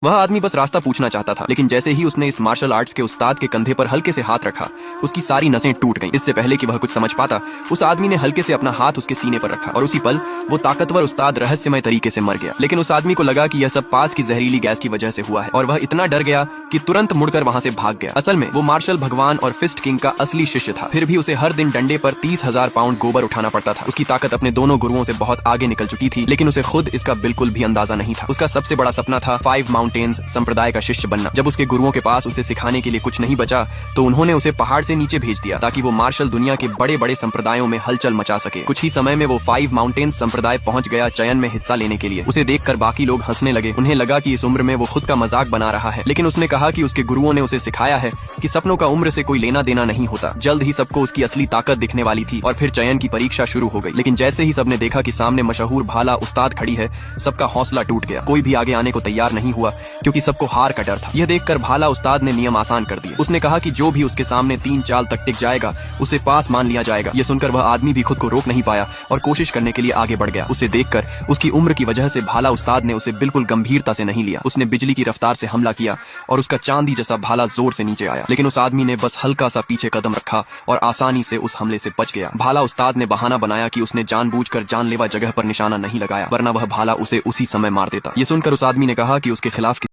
वह आदमी बस रास्ता पूछना चाहता था, लेकिन जैसे ही उसने इस मार्शल आर्ट्स के उस्ताद के कंधे पर हल्के से हाथ रखा, उसकी सारी नसें टूट गईं। इससे पहले कि वह कुछ समझ पाता, उस आदमी ने हल्के से अपना हाथ उसके सीने पर रखा और उसी पल वो ताकतवर उस्ताद रहस्यमय तरीके से मर गया। लेकिन उस आदमी को लगा कि यह सब पास की जहरीली गैस की वजह से हुआ है और वह इतना डर गया कि तुरंत मुड़कर वहां से भाग गया। असल में वो मार्शल भगवान और फिस्ट किंग का असली शिष्य था। फिर भी उसे हर दिन डंडे पर 30,000 पाउंड गोबर उठाना पड़ता था। उसकी ताकत अपने दोनों गुरुओं से बहुत आगे निकल चुकी थी, लेकिन उसे खुद इसका बिल्कुल भी अंदाजा नहीं था। उसका सबसे बड़ा सपना था 5 माउंटेन्स संप्रदाय का शिष्य बनना। जब उसके गुरुओं के पास उसे सिखाने के लिए कुछ नहीं बचा, तो उन्होंने उसे पहाड़ से नीचे भेज दिया ताकि वो मार्शल दुनिया के बड़े बड़े संप्रदायों में हलचल मचा सके। कुछ ही समय में वो 5 माउंटेन्स संप्रदाय पहुंच गया चयन में हिस्सा लेने के लिए। उसे देखकर बाकी लोग हंसने लगे। उन्हें लगा कि इस उम्र में वो खुद का मजाक बना रहा है, लेकिन उसने कहा कि उसके गुरुओं ने उसे सिखाया है कि सपनों का उम्र से कोई लेना देना नहीं होता। जल्द ही सबको उसकी असली ताकत दिखने वाली थी और फिर चयन की परीक्षा शुरू हो गई। लेकिन जैसे ही सबने देखा कि सामने मशहूर भाला उस्ताद खड़ी है, सबका हौसला टूट गया। कोई भी आगे आने को तैयार नहीं हुआ क्योंकि सबको हार का डर था। यह देखकर भाला उस्ताद ने नियम आसान कर दिए। उसने कहा कि जो भी उसके सामने 3 चाल तक टिक जाएगा उसे पास मान लिया जाएगा। यह सुनकर वह आदमी भी खुद को रोक नहीं पाया और कोशिश करने के लिए आगे बढ़ गया। उसे देखकर उसकी उम्र की वजह से भाला उस्ताद ने उसे बिल्कुल गंभीरता से नहीं लिया। उसने बिजली की रफ्तार से हमला किया और उसका चांदी जैसा भाला जोर से नीचे आया, लेकिन उस आदमी ने बस हल्का सा पीछे कदम रखा और आसानी से उस हमले से बच गया। भाला उस्ताद ने बहाना बनाया कि उसने जानबूझकर जानलेवा जगह पर निशाना नहीं लगाया, वरना वह भाला उसे उसी समय मार देता। ये सुनकर उस आदमी ने कहा कि उसके खिलाफ